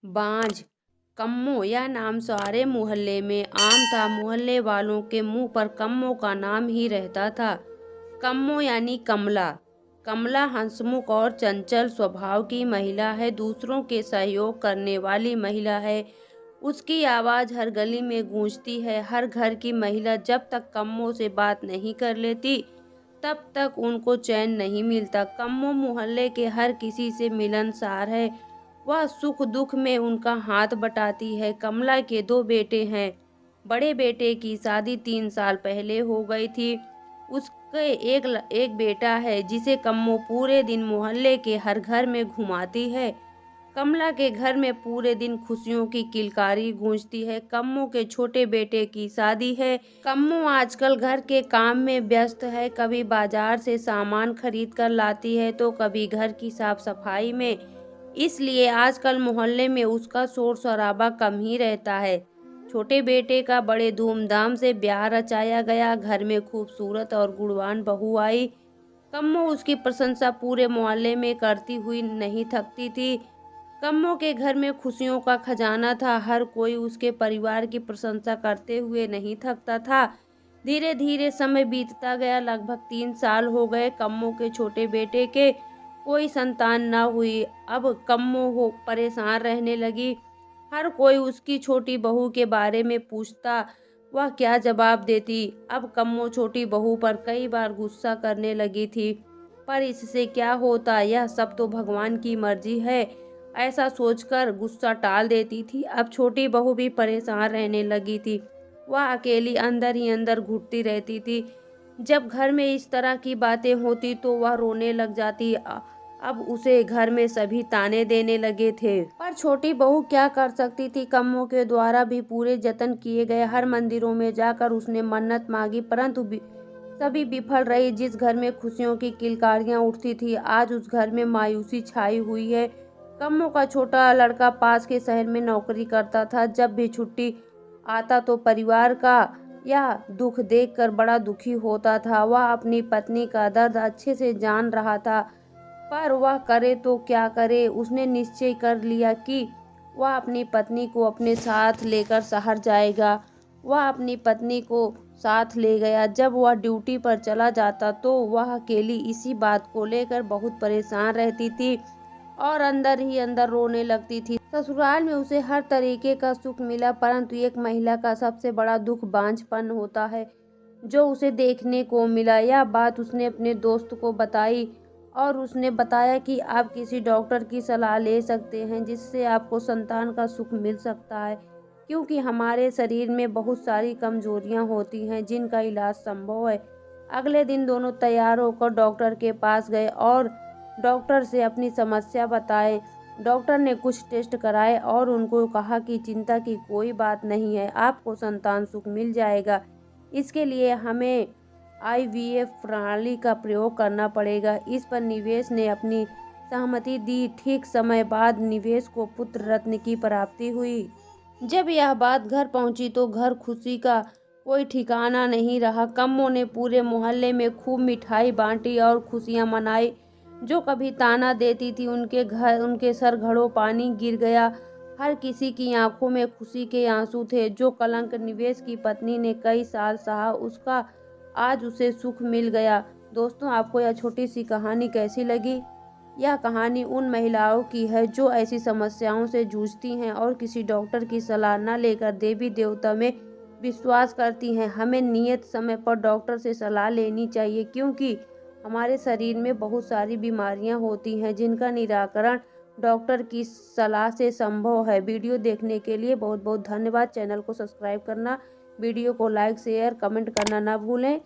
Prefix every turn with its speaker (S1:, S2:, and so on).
S1: बांझ कम्मो यह नाम सारे मोहल्ले में आम था। मोहल्ले वालों के मुंह पर कम्मो का नाम ही रहता था। कम्मो यानी कमला। कमला हंसमुख और चंचल स्वभाव की महिला है, दूसरों के सहयोग करने वाली महिला है। उसकी आवाज़ हर गली में गूंजती है। हर घर की महिला जब तक कम्मो से बात नहीं कर लेती तब तक उनको चैन नहीं मिलता। कम्मो मोहल्ले के हर किसी से मिलनसार है। वह सुख दुख में उनका हाथ बटाती है। कमला के 2 बेटे हैं। बड़े बेटे की शादी 3 साल पहले हो गई थी। उसके एक बेटा है जिसे कम्मो पूरे दिन मोहल्ले के हर घर में घुमाती है। कमला के घर में पूरे दिन खुशियों की किलकारी गूंजती है। कम्मो के छोटे बेटे की शादी है। कम्मो आजकल घर के काम में व्यस्त है। कभी बाजार से सामान खरीद कर लाती है तो कभी घर की साफ सफाई में। इसलिए आजकल मोहल्ले में उसका शोर शराबा कम ही रहता है। छोटे बेटे का बड़े धूमधाम से ब्याह रचाया गया। घर में खूबसूरत और गुणवान बहू आई। कम्मो उसकी प्रशंसा पूरे मोहल्ले में करती हुई नहीं थकती थी। कम्मो के घर में खुशियों का खजाना था। हर कोई उसके परिवार की प्रशंसा करते हुए नहीं थकता था। धीरे धीरे समय बीतता गया। लगभग 3 साल हो गए। कम्मो के छोटे बेटे के कोई संतान न हुई। अब कम्मो हो परेशान रहने लगी। हर कोई उसकी छोटी बहू के बारे में पूछता, वह क्या जवाब देती। अब कम्मो छोटी बहू पर कई बार गुस्सा करने लगी थी, पर इससे क्या होता, यह सब तो भगवान की मर्जी है, ऐसा सोचकर गुस्सा टाल देती थी। अब छोटी बहू भी परेशान रहने लगी थी। वह अकेली अंदर ही अंदर घुटती रहती थी। जब घर में इस तरह की बातें होती तो वह रोने लग जाती। अब उसे घर में सभी ताने देने लगे थे, पर छोटी बहू क्या कर सकती थी। कम्मो के द्वारा भी पूरे जतन किए गए। हर मंदिरों में जाकर उसने मन्नत मांगी, परंतु सभी विफल रही। जिस घर में खुशियों की किलकारियां उठती थी, आज उस घर में मायूसी छाई हुई है। कम्मो का छोटा लड़का पास के शहर में नौकरी करता था। जब भी छुट्टी आता तो परिवार का यह दुख देखकर बड़ा दुखी होता था। वह अपनी पत्नी का दर्द अच्छे से जान रहा था, पर वह करे तो क्या करे। उसने निश्चय कर लिया कि वह अपनी पत्नी को अपने साथ लेकर शहर जाएगा। वह अपनी पत्नी को साथ ले गया। जब वह ड्यूटी पर चला जाता तो वह अकेली इसी बात को लेकर बहुत परेशान रहती थी और अंदर ही अंदर रोने लगती थी। ससुराल में उसे हर तरीके का सुख मिला, परंतु एक महिला का सबसे बड़ा दुख बांझपन होता है जो उसे देखने को मिला। यह बात उसने अपने दोस्त को बताई और उसने बताया कि आप किसी डॉक्टर की सलाह ले सकते हैं जिससे आपको संतान का सुख मिल सकता है, क्योंकि हमारे शरीर में बहुत सारी कमजोरियां होती हैं जिनका इलाज संभव है। अगले दिन दोनों तैयार होकर डॉक्टर के पास गए और डॉक्टर से अपनी समस्या बताए। डॉक्टर ने कुछ टेस्ट कराए और उनको कहा कि चिंता की कोई बात नहीं है, आपको संतान सुख मिल जाएगा। इसके लिए हमें IVF प्रणाली का प्रयोग करना पड़ेगा। इस पर निवेश ने अपनी सहमति दी। ठीक समय बाद निवेश को पुत्र रत्न की प्राप्ति हुई। जब यह बात घर पहुंची तो घर खुशी का कोई ठिकाना नहीं रहा। कम्मो ने पूरे मोहल्ले में खूब मिठाई बांटी और खुशियां मनाई। जो कभी ताना देती थी उनके सर घड़ों पानी गिर गया। हर किसी की आंखों में खुशी के आंसू थे। जो कलंक निवेश की पत्नी ने कई साल सहा, उसका आज उसे सुख मिल गया। दोस्तों, आपको यह छोटी सी कहानी कैसी लगी? यह कहानी उन महिलाओं की है जो ऐसी समस्याओं से जूझती हैं और किसी डॉक्टर की सलाह न लेकर देवी देवता में विश्वास करती हैं। हमें नियत समय पर डॉक्टर से सलाह लेनी चाहिए, क्योंकि हमारे शरीर में बहुत सारी बीमारियां होती हैं जिनका निराकरण डॉक्टर की सलाह से संभव है। वीडियो देखने के लिए बहुत बहुत धन्यवाद। चैनल को सब्सक्राइब करना, वीडियो को लाइक शेयर कमेंट करना ना भूलें।